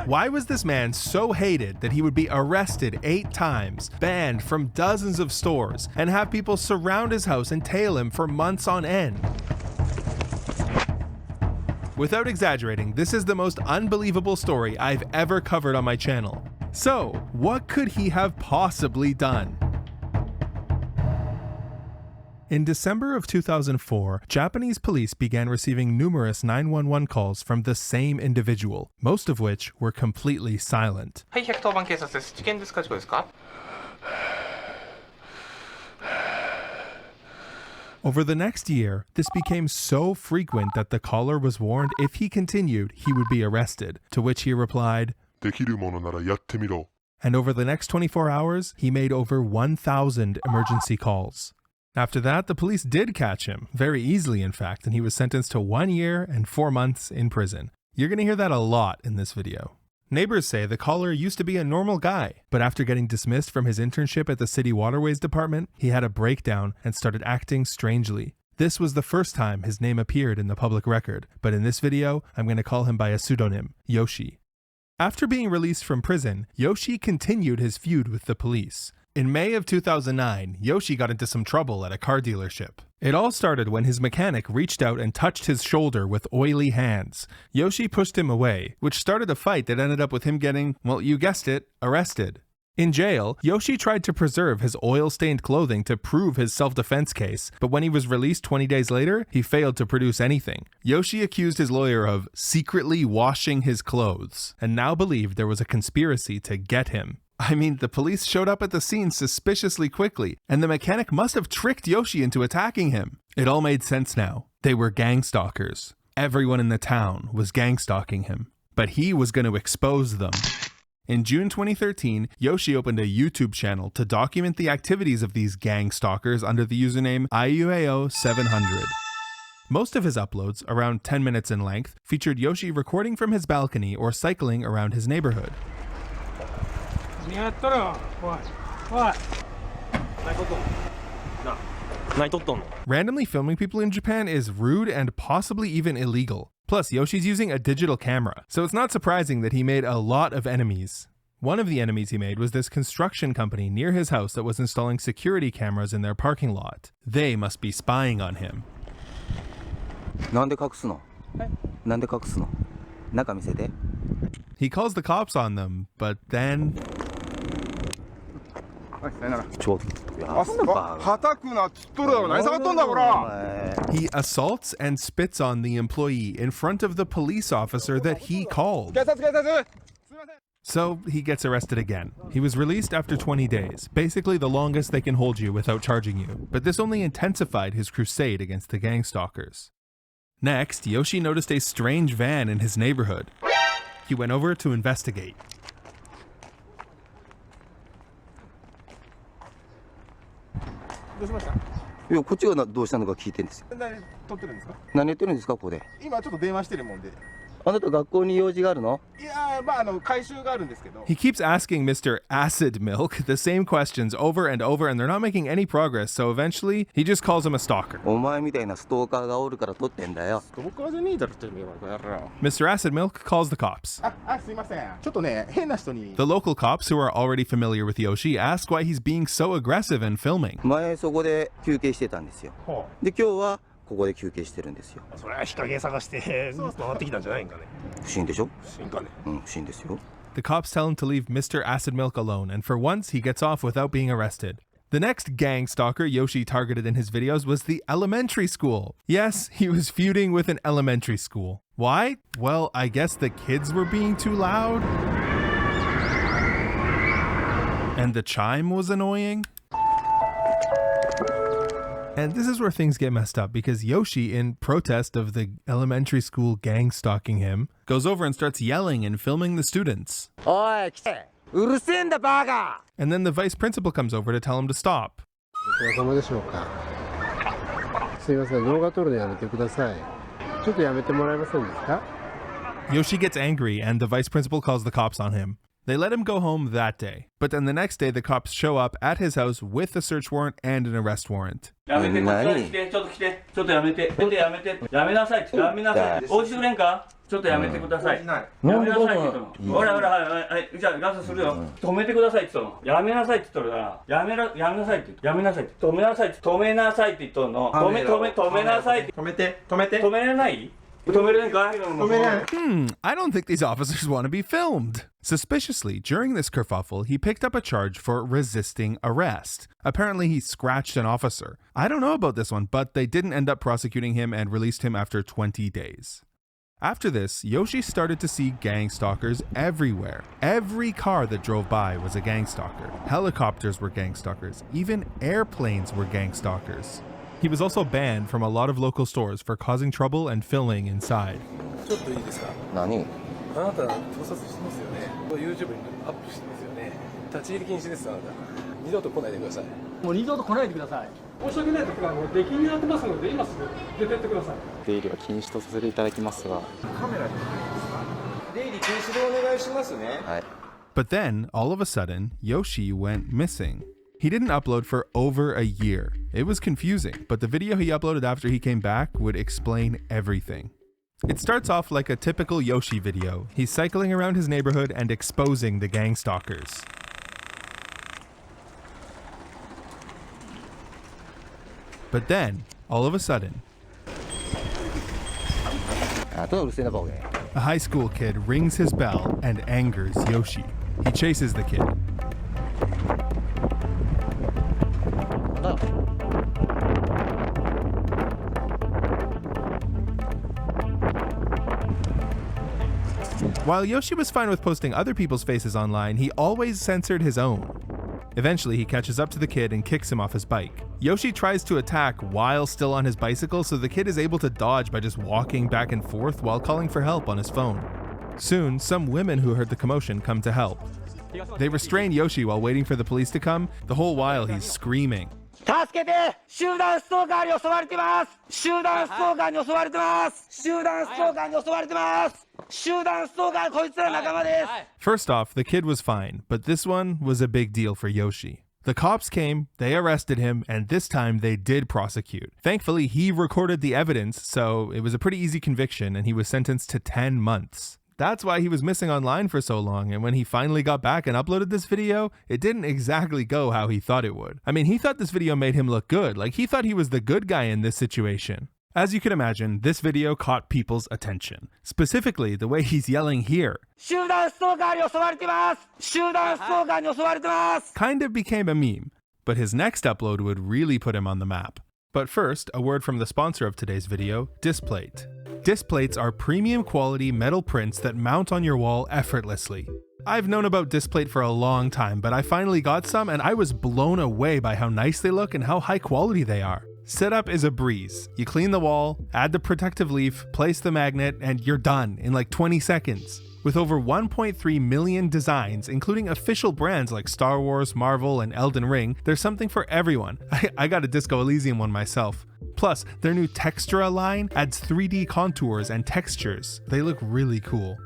Why was this man so hated that he would be arrested 8 times, banned from dozens of stores, and have people surround his house and tail him for months on end? Without exaggerating, this is the most unbelievable story I've ever covered on my channel. So, what could he have possibly done? In December of 2004, Japanese police began receiving numerous 911 calls from the same individual, most of which were completely silent. はい、110番警察です。事件ですか、事故ですか? Over the next year, this became so frequent that the caller was warned if he continued, he would be arrested, to which he replied, できるものならやってみろ. And over the next 24 hours, he made over 1,000 emergency calls. After that, the police did catch him, very easily in fact, and he was sentenced to 1 year and 4 months in prison. You're going to hear that a lot in this video. Neighbors say the caller used to be a normal guy, but after getting dismissed from his internship at the city waterways department, he had a breakdown and started acting strangely. This was the first time his name appeared in the public record, but in this video, I'm going to call him by a pseudonym, Yoshi. After being released from prison, Yoshi continued his feud with the police. In May of 2009, Yoshi got into some trouble at a car dealership. It all started when his mechanic reached out and touched his shoulder with oily hands. Yoshi pushed him away, which started a fight that ended up with him getting, well, you guessed it, arrested. In jail, Yoshi tried to preserve his oil-stained clothing to prove his self-defense case, but when he was released 20 days later, he failed to produce anything. Yoshi accused his lawyer of secretly washing his clothes, and now believed there was a conspiracy to get him. I mean, the police showed up at the scene suspiciously quickly, and the mechanic must have tricked Yoshi into attacking him. It all made sense now. They were gang stalkers. Everyone in the town was gang stalking him, but he was going to expose them. In June 2013, Yoshi opened a YouTube channel to document the activities of these gang stalkers under the username IUAO700. Most of his uploads, around 10 minutes in length, featured Yoshi recording from his balcony or cycling around his neighborhood. Randomly filming people in Japan is rude and possibly even illegal. Plus, Yoshi's using a digital camera, so it's not surprising that he made a lot of enemies. One of the enemies he made was this construction company near his house that was installing security cameras in their parking lot. They must be spying on him. なんで隠すの? なんで隠すの? 中見せて. He calls the cops on them, but then... He assaults and spits on the employee in front of the police officer that he called. So he gets arrested again. He was released after 20 days, basically the longest they can hold you without charging you, but this only intensified his crusade against the gang stalkers. Next, Yoshi noticed a strange van in his neighborhood. He went over to investigate. どうしました？いや、こっちがどうしたのか聞いてるんですよ。何撮ってるんですか？何言ってるんですか、ここで。今ちょっと電話してるもんで。あなた学校に用事があるの？いや、まあ回収があるんですけど。He keeps asking Mr. Acid Milk the same questions over and over, and they're not making any progress, so eventually he just calls him a stalker. お前みたいなストーカーがおるから撮ってんだよ。ストーカーじゃねえだろって言うの。Mr. Acid Milk calls the cops. すいません。ちょっとね、変な人に。The local cops, who are already familiar with Yoshi, ask why he's being so aggressive and filming. 前そこで休憩してたんですよ。で、今日はここで休憩してるんですよ。それは日陰探して回ってきたんじゃないんかね。不審でしょ？不審かね。不審ですよ。The cops tell him to leave Mr. Acid Milk alone, and for once he gets off without being arrested. The next gang stalker Yoshi targeted in his videos was the elementary school. Yes, he was feuding with an elementary school. Why? Well, I guess the kids were being too loud. And the chime was annoying. And this is where things get messed up, because Yoshi, in protest of the elementary school gang stalking him, goes over and starts yelling and filming the students. And then the vice principal comes over to tell him to stop. Yoshi gets angry and the vice principal calls the cops on him. They let him go home that day, but then the next day the cops show up at his house with a search warrant and an arrest warrant. やめて、こっちから来て、ちょっと来て、ちょっとやめて、ちょっとやめて、やめなさい、やめなさい、応じてくれんか、ちょっとやめてください、やめなさいって言ったの、ほらほら、はい、じゃあガスするよ、止めてくださいって言ったの、やめなさいって言ったら、やめなさいって、やめなさいって、止めなさいって、止めなさいって言ったの、止めなさいって、止めれない？ I don't think these officers want to be filmed. Suspiciously, during this kerfuffle, he picked up a charge for resisting arrest. Apparently, he scratched an officer. I don't know about this one, but they didn't end up prosecuting him and released him after 20 days. After this, Yoshi started to see gang stalkers everywhere. Every car that drove by was a gang stalker. Helicopters were gang stalkers. Even airplanes were gang stalkers. He was also banned from a lot of local stores for causing trouble and filming inside. ちょっといいですか。何？あなた盗撮してますよね。YouTube にアップしてますよね。立ち入り禁止です。あなた。二度と来ないでください。もう二度と来ないでください。申し訳ない時はもう出禁になってますので今すぐ出てってください。出入りは禁止とさせていただきますが。カメラに出入り禁止でお願いしますね。はい。But then, all of a sudden, Yoshi went missing. He didn't upload for over a year. It was confusing, but the video he uploaded after he came back would explain everything. It starts off like a typical Yoshi video. He's cycling around his neighborhood and exposing the gang stalkers. But then, all of a sudden, a high school kid rings his bell and angers Yoshi. He chases the kid. While Yoshi was fine with posting other people's faces online, he always censored his own. Eventually, he catches up to the kid and kicks him off his bike. Yoshi tries to attack while still on his bicycle, so the kid is able to dodge by just walking back and forth while calling for help on his phone. Soon, some women who heard the commotion come to help. They restrain Yoshi while waiting for the police to come, the whole while he's screaming. 助けて！集団ストーカーに襲われてます！集団ストーカーに襲われてます！集団ストーカーに襲われてます！集団ストーカーこいつら仲間です！ First off, the kid was fine, but this one was a big deal for Yoshi. The cops came, they arrested him, and this time they did prosecute. Thankfully, he recorded the evidence, so it was a pretty easy conviction and he was sentenced to 10 months. That's why he was missing online for so long, and when he finally got back and uploaded this video, it didn't exactly go how he thought it would. I mean, he thought this video made him look good, like he thought he was the good guy in this situation. As you can imagine, this video caught people's attention. Specifically, the way he's yelling here. Kind of became a meme, but his next upload would really put him on the map. But first, a word from the sponsor of today's video, Displate. Displates are premium quality metal prints that mount on your wall effortlessly. I've known about Displate for a long time, but I finally got some and I was blown away by how nice they look and how high quality they are. Setup is a breeze. You clean the wall, add the protective leaf, place the magnet, and you're done in like 20 seconds. With over 1.3 million designs, including official brands like Star Wars, Marvel, and Elden Ring, there's something for everyone. I got a Disco Elysium one myself. Plus, their new Textura line adds 3D contours and textures. They look really cool.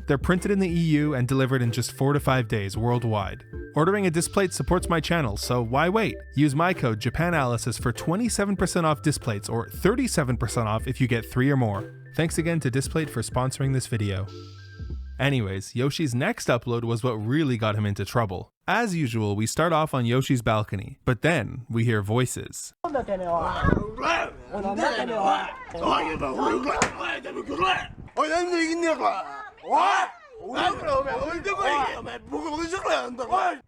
They're printed in the EU and delivered in just 4 to 5 days worldwide. Ordering a Displate supports my channel, so why wait? Use my code JAPANALYSIS for 27% off Displates or 37% off if you get 3 or more. Thanks again to Displate for sponsoring this video. Anyways, Yoshi's next upload was what really got him into trouble. As usual, we start off on Yoshi's balcony, but then we hear voices.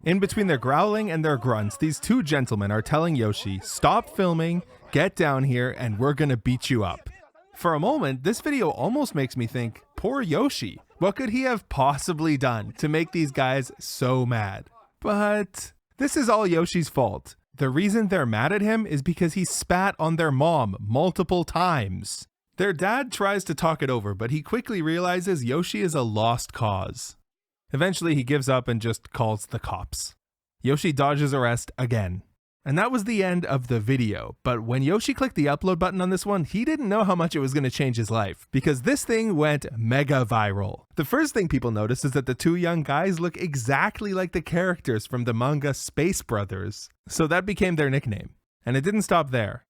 In between their growling and their grunts, these two gentlemen are telling Yoshi, stop filming, get down here, and we're gonna beat you up. For a moment, this video almost makes me think, poor Yoshi. What could he have possibly done to make these guys so mad? But this is all Yoshi's fault. The reason they're mad at him is because he spat on their mom multiple times. Their dad tries to talk it over, but he quickly realizes Yoshi is a lost cause. Eventually, he gives up and just calls the cops. Yoshi dodges arrest again. And that was the end of the video. But when Yoshi clicked the upload button on this one, he didn't know how much it was going to change his life, because this thing went mega viral. The first thing people noticed is that the two young guys look exactly like the characters from the manga Space Brothers. So that became their nickname. And it didn't stop there.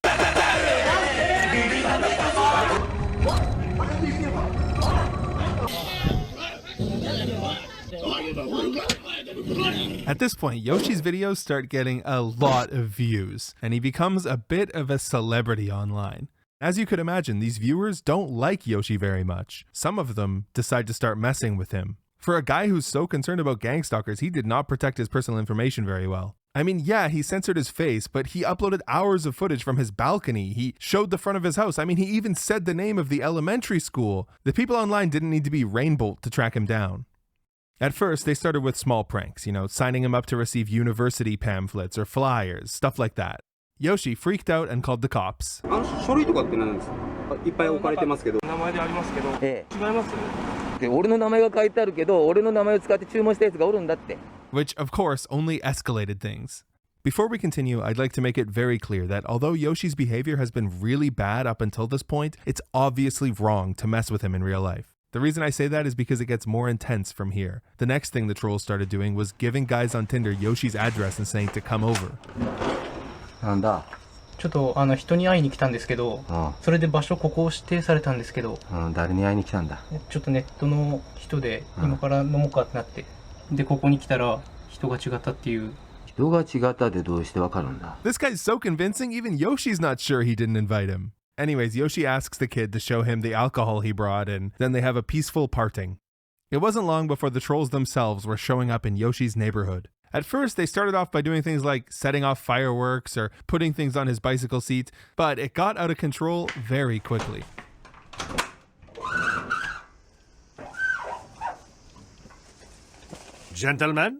At this point, Yoshi's videos start getting a lot of views, and he becomes a bit of a celebrity online. As you could imagine, these viewers don't like Yoshi very much. Some of them decide to start messing with him. For a guy who's so concerned about gang stalkers, he did not protect his personal information very well. I mean, yeah, he censored his face, but he uploaded hours of footage from his balcony. He showed the front of his house. I mean, he even said the name of the elementary school. The people online didn't need to be Rainbolt to track him down. At first, they started with small pranks, signing him up to receive university pamphlets or flyers, stuff like that. Yoshi freaked out and called the cops. Which, of course, only escalated things. Before we continue, I'd like to make it very clear that although Yoshi's behavior has been really bad up until this point, it's obviously wrong to mess with him in real life. The reason I say that is because it gets more intense from here. The next thing the trolls started doing was giving guys on Tinder Yoshi's address and saying to come over. ちょっと人に会いに来たんですけど、それで場所ここを指定されたんですけど、誰に会いに来たんだ？ちょっとネットの人で今から飲もうかってなって、でここに来たら人が違ったっていう。人が違ったってどうしてわかるんだ？ This guy's so convincing, even Yoshi's not sure he didn't invite him. Anyways, Yoshi asks the kid to show him the alcohol he brought, and then they have a peaceful parting. It wasn't long before the trolls themselves were showing up in Yoshi's neighborhood. At first, they started off by doing things like setting off fireworks or putting things on his bicycle seat, but it got out of control very quickly. Gentlemen?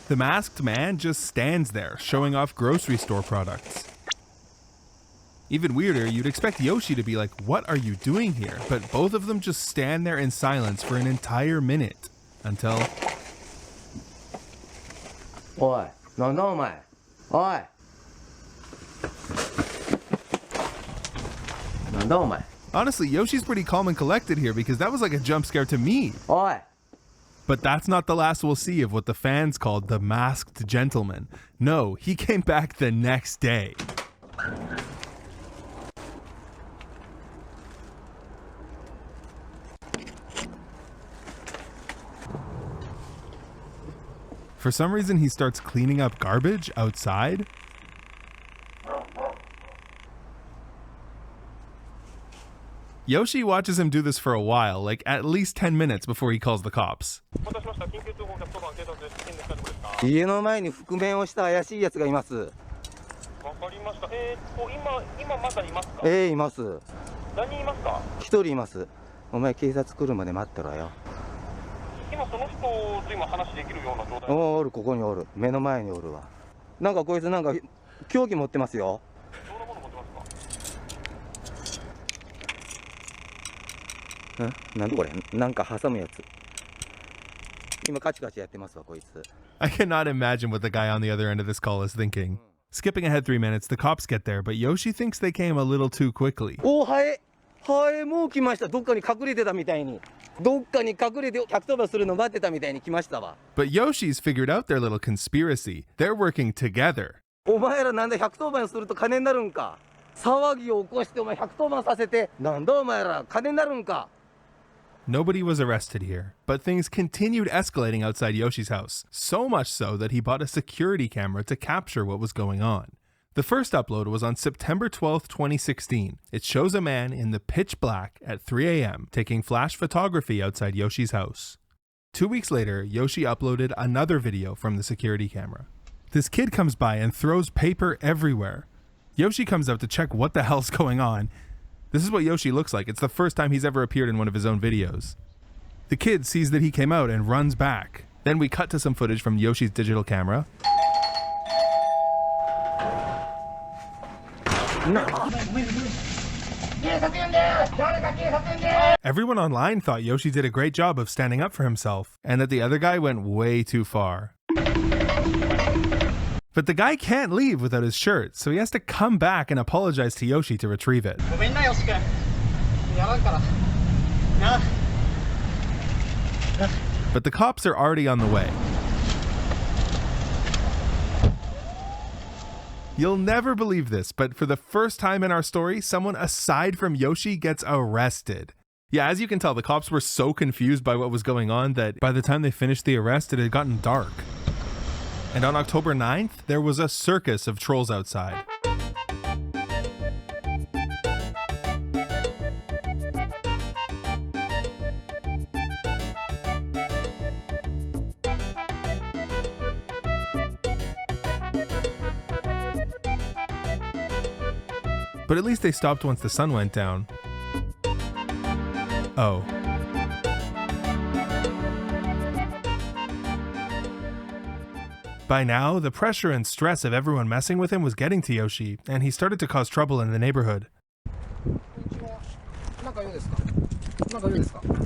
The masked man just stands there, showing off grocery store products. Even weirder, you'd expect Yoshi to be like, what are you doing here? But both of them just stand there in silence for an entire minute. Until... Oi, no, man. Oi. No, man. Honestly, Yoshi's pretty calm and collected here because that was like a jump scare to me. Oi. But that's not the last we'll see of what the fans called the masked gentleman. No, he came back the next day. For some reason, he starts cleaning up garbage outside. Yoshi watches him do this for a while, like at least 10 minutes before he calls the cops. 家の前に覆面をした怪しいやつがいます。わかりました。今まさにいますか？います。何人いますか？一人います。お前警察来るまで待ってろよ。今その人と今話できるような状態？おる、ここにおる。目の前におるわ。なんかこいつなんか凶器持ってますよ。どんなもの持ってますか？なんだこれ？なんか挟むやつ。今カチカチやってますわこいつ。I cannot imagine what the guy on the other end of this call is thinking. Skipping ahead 3 minutes, the cops get there, but Yoshi thinks they came a little too quickly. おー、はい、もう来ました。どっかに隠れてたみたいに。どっかに隠れて110番するの待ってたみたいに来ましたわ。But Yoshi's figured out their little conspiracy. They're working together. お前らなんで110番すると金になるんか。騒ぎを起こしてお前110番させて、なんだお前ら金になるんか。Nobody was arrested here, but things continued escalating outside Yoshi's house, so much so that he bought a security camera to capture what was going on. The first upload was on September 12th, 2016. It shows a man in the pitch black at 3 a.m. taking flash photography outside Yoshi's house. 2 weeks later, Yoshi uploaded another video from the security camera. This kid comes by and throws paper everywhere. Yoshi comes out to check what the hell's going on. This is what Yoshi looks like. It's the first time he's ever appeared in one of his own videos. The kid sees that he came out and runs back. Then we cut to some footage from Yoshi's digital camera. Everyone online thought Yoshi did a great job of standing up for himself, and that the other guy went way too far. But the guy can't leave without his shirt, so he has to come back and apologize to Yoshi to retrieve it. But the cops are already on the way. You'll never believe this, but for the first time in our story, someone aside from Yoshi gets arrested. Yeah, as you can tell, the cops were so confused by what was going on that by the time they finished the arrest, it had gotten dark. And on October 9th, there was a circus of trolls outside. But at least they stopped once the sun went down. Oh. By now, the pressure and stress of everyone messing with him was getting to Yoshi, and he started to cause trouble in the neighborhood. なんか言うんですか。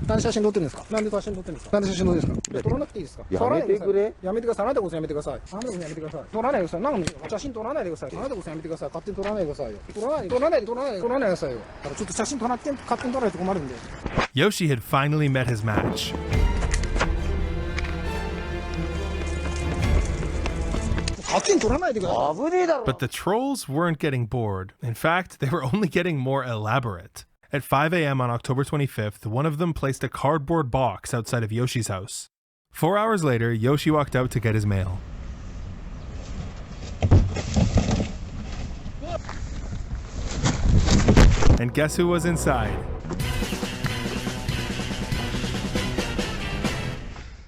なんで写真撮ってるんですか。なんで写真撮ってるんですか。なんで写真撮ってるんですか。撮らなくていいですか。やめてくれ。やめてください。あなたこそやめてください。あなたこそやめてください。撮らないでください。なんか写真撮らないでください。あなたこそやめてください。勝手に撮らないでくださいよ。撮らないでくださいよ。だからちょっと写真撮らって勝手に撮られて困るんで。Yoshi had finally met his match. But the trolls weren't getting bored. In fact, they were only getting more elaborate. At 5 a.m. on October 25th, one of them placed a cardboard box outside of Yoshi's house. 4 hours later, Yoshi walked out to get his mail. And guess who was inside?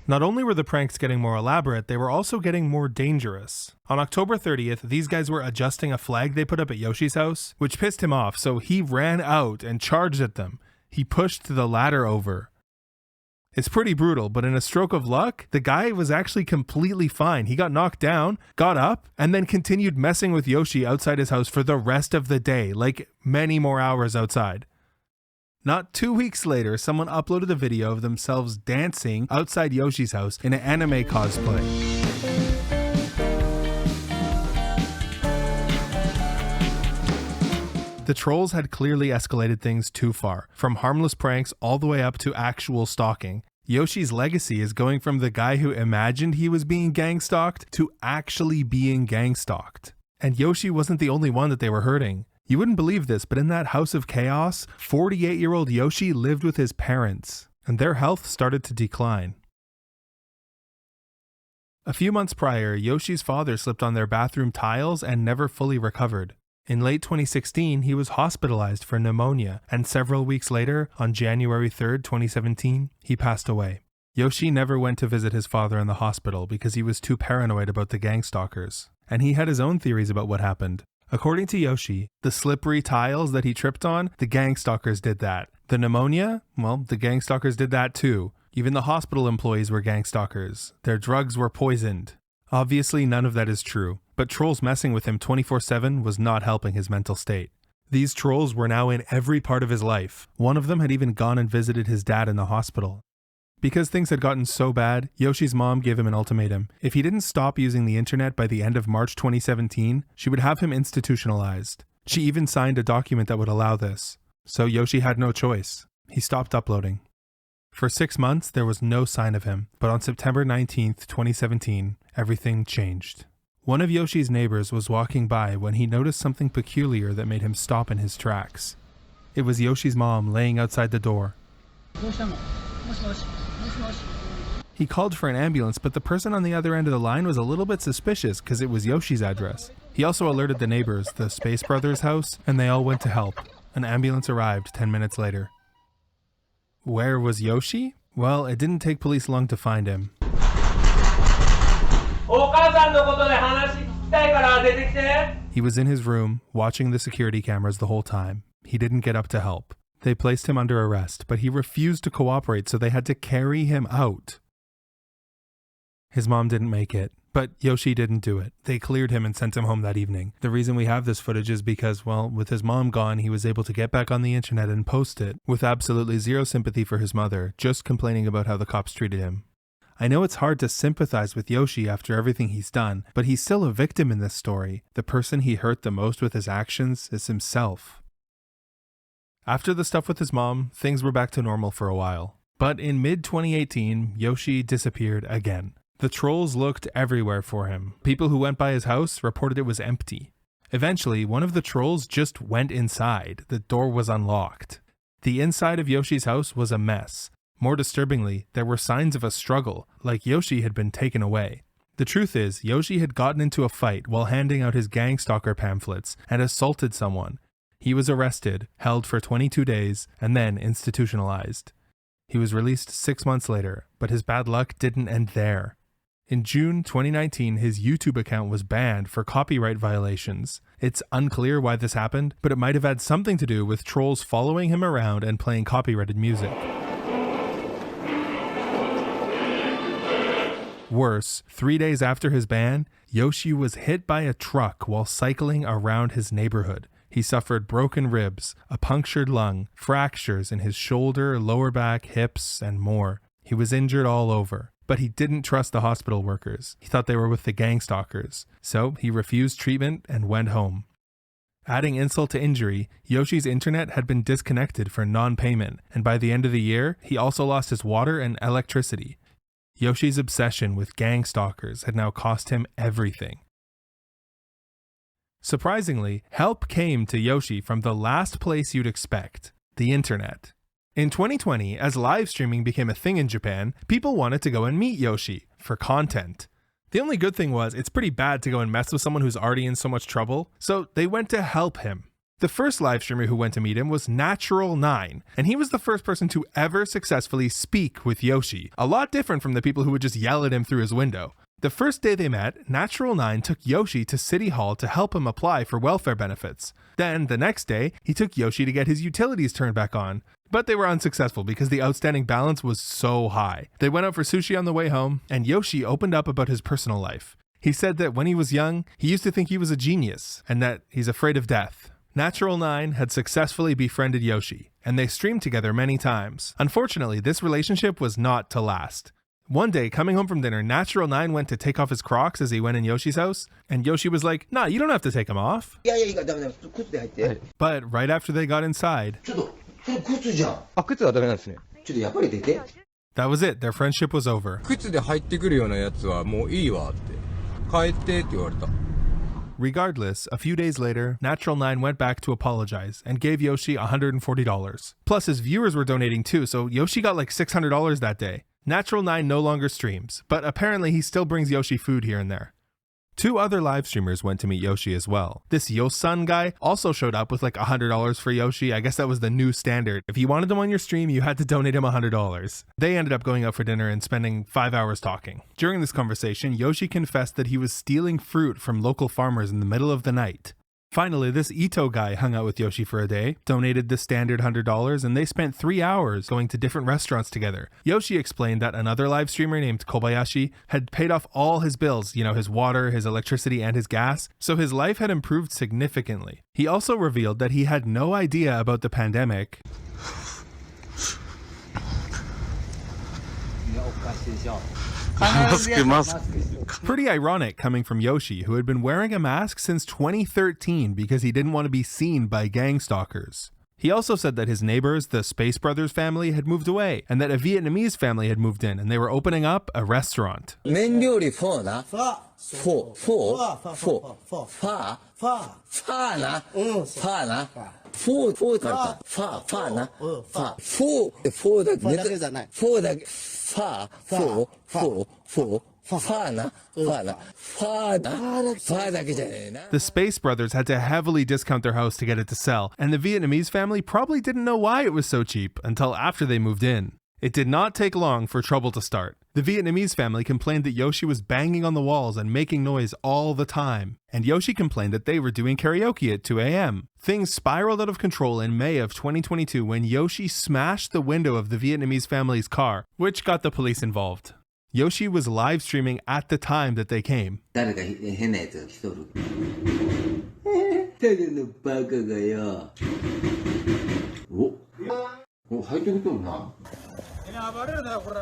Not only were the pranks getting more elaborate, they were also getting more dangerous. On October 30th, these guys were adjusting a flag they put up at Yoshi's house, which pissed him off, so he ran out and charged at them. He pushed the ladder over. It's pretty brutal, but in a stroke of luck, the guy was actually completely fine. He got knocked down, got up, and then continued messing with Yoshi outside his house for the rest of the day, like many more hours outside. Not 2 weeks later, someone uploaded a video of themselves dancing outside Yoshi's house in an anime cosplay. The trolls had clearly escalated things too far, from harmless pranks all the way up to actual stalking. Yoshi's legacy is going from the guy who imagined he was being gang-stalked to actually being gang-stalked. And Yoshi wasn't the only one that they were hurting. You wouldn't believe this, but in that house of chaos, 48-year-old Yoshi lived with his parents, and their health started to decline. A few months prior, Yoshi's father slipped on their bathroom tiles and never fully recovered. In late 2016, he was hospitalized for pneumonia, and several weeks later, on January 3rd, 2017, he passed away. Yoshi never went to visit his father in the hospital because he was too paranoid about the gang stalkers, and he had his own theories about what happened. According to Yoshi, the slippery tiles that he tripped on, the gang stalkers did that. The pneumonia? Well, the gang stalkers did that too. Even the hospital employees were gang stalkers. Their drugs were poisoned. Obviously, none of that is true, but trolls messing with him 24/7 was not helping his mental state. These trolls were now in every part of his life. One of them had even gone and visited his dad in the hospital. Because things had gotten so bad, Yoshi's mom gave him an ultimatum. If he didn't stop using the internet by the end of March 2017, she would have him institutionalized. She even signed a document that would allow this. So Yoshi had no choice. He stopped uploading. For 6 months, there was no sign of him, but on September 19th, 2017, everything changed. One of Yoshi's neighbors was walking by when he noticed something peculiar that made him stop in his tracks. It was Yoshi's mom laying outside the door. He called for an ambulance, but the person on the other end of the line was a little bit suspicious because it was Yoshi's address. He also alerted the neighbors, the Space Brothers' house, and they all went to help. An ambulance arrived 10 minutes later. Where was Yoshi? Well, it didn't take police long to find him. He was in his room, watching the security cameras the whole time. He didn't get up to help. They placed him under arrest, but he refused to cooperate, so they had to carry him out. His mom didn't make it, but Yoshi didn't do it. They cleared him and sent him home that evening. The reason we have this footage is because, well, with his mom gone, he was able to get back on the internet and post it with absolutely zero sympathy for his mother, just complaining about how the cops treated him. I know it's hard to sympathize with Yoshi after everything he's done, but he's still a victim in this story. The person he hurt the most with his actions is himself. After the stuff with his mom, things were back to normal for a while. But in mid-2018, Yoshi disappeared again. The trolls looked everywhere for him. People who went by his house reported it was empty. Eventually, one of the trolls just went inside. The door was unlocked. The inside of Yoshi's house was a mess. More disturbingly, there were signs of a struggle, like Yoshi had been taken away. The truth is, Yoshi had gotten into a fight while handing out his gang stalker pamphlets and assaulted someone. He was arrested, held for 22 days, and then institutionalized. He was released 6 months later, but his bad luck didn't end there. In June 2019, his YouTube account was banned for copyright violations. It's unclear why this happened, but it might have had something to do with trolls following him around and playing copyrighted music. Worse, 3 days after his ban, Yoshi was hit by a truck while cycling around his neighborhood. He suffered broken ribs, a punctured lung, fractures in his shoulder, lower back, hips, and more. He was injured all over. But he didn't trust the hospital workers. He thought they were with the gang stalkers. So he refused treatment and went home. Adding insult to injury, Yoshi's internet had been disconnected for non-payment, and by the end of the year, he also lost his water and electricity. Yoshi's obsession with gang stalkers had now cost him everything. Surprisingly, help came to Yoshi from the last place you'd expect, the internet. In 2020, as live streaming became a thing in Japan, people wanted to go and meet Yoshi for content. The only good thing was, it's pretty bad to go and mess with someone who's already in so much trouble, so they went to help him. The first live streamer who went to meet him was Natural9, and he was the first person to ever successfully speak with Yoshi, a lot different from the people who would just yell at him through his window. The first day they met, Natural9 took Yoshi to City Hall to help him apply for welfare benefits. Then, the next day, he took Yoshi to get his utilities turned back on. But they were unsuccessful because the outstanding balance was so high. They went out for sushi on the way home, and Yoshi opened up about his personal life. He said that when he was young, he used to think he was a genius, and that he's afraid of death. Natural9 had successfully befriended Yoshi, and they streamed together many times. Unfortunately, this relationship was not to last. One day, coming home from dinner, Natural9 went to take off his Crocs as he went in Yoshi's house, and Yoshi was like, "Nah, you don't have to take them off." But right after they got inside, that was it, their friendship was over. Regardless, a few days later, Natural9 went back to apologize and gave Yoshi $140. Plus, his viewers were donating too, so Yoshi got like $600 that day. Natural9 no longer streams, but apparently he still brings Yoshi food here and there. 2 other live streamers went to meet Yoshi as well. This Yosun guy also showed up with like $100 for Yoshi. I guess that was the new standard. If you wanted him on your stream, you had to donate him $100. They ended up going out for dinner and spending 5 hours talking. During this conversation, Yoshi confessed that he was stealing fruit from local farmers in the middle of the night. Finally, this Ito guy hung out with Yoshi for a day, donated the standard $100, and they spent 3 hours going to different restaurants together. Yoshi explained that another live streamer named Kobayashi had paid off all his bills, his water, his electricity, and his gas, so his life had improved significantly. He also revealed that he had no idea about the pandemic. Pretty ironic coming from Yoshi, who had been wearing a mask since 2013 because he didn't want to be seen by gang stalkers. He also said that his neighbors, the Space Brothers family, had moved away, and that a Vietnamese family had moved in, and they were opening up a restaurant. The Space Brothers had to heavily discount their house to get it to sell, and the Vietnamese family probably didn't know why it was so cheap until after they moved in. It did not take long for trouble to start. The Vietnamese family complained that Yoshi was banging on the walls and making noise all the time, and Yoshi complained that they were doing karaoke at 2 a.m. Things spiraled out of control in May of 2022 when Yoshi smashed the window of the Vietnamese family's car, which got the police involved. Yoshi was live streaming at the time that they came. 誰か変なやつが来とる。誰のバカがよ。お、入ってきとるな。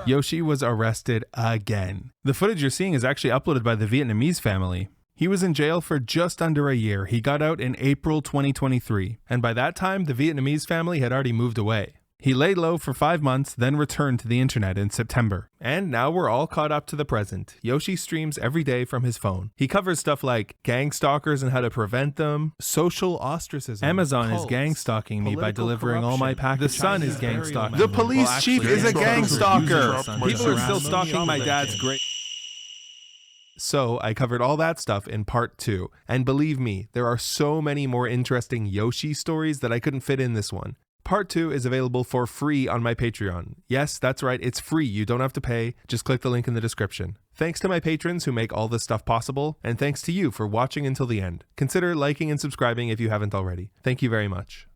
Yoshi was arrested again. The footage you're seeing is actually uploaded by the Vietnamese family. He was in jail for just under a year. He got out in April 2023, and by that time, the Vietnamese family had already moved away. He laid low for 5 months, then returned to the internet in September. And now we're all caught up to the present. Yoshi streams every day from his phone. He covers stuff like gang stalkers and how to prevent them, social ostracism. Amazon is gang stalking me by delivering all my packages. The Sun is gang stalking. The police chief is a gang stalker. People are still stalking my dad's great. So I covered all that stuff in part 2. And believe me, there are so many more interesting Yoshi stories that I couldn't fit in this one. Part 2 is available for free on my Patreon. Yes, that's right, it's free. You don't have to pay. Just click the link in the description. Thanks to my patrons who make all this stuff possible, and thanks to you for watching until the end. Consider liking and subscribing if you haven't already. Thank you very much.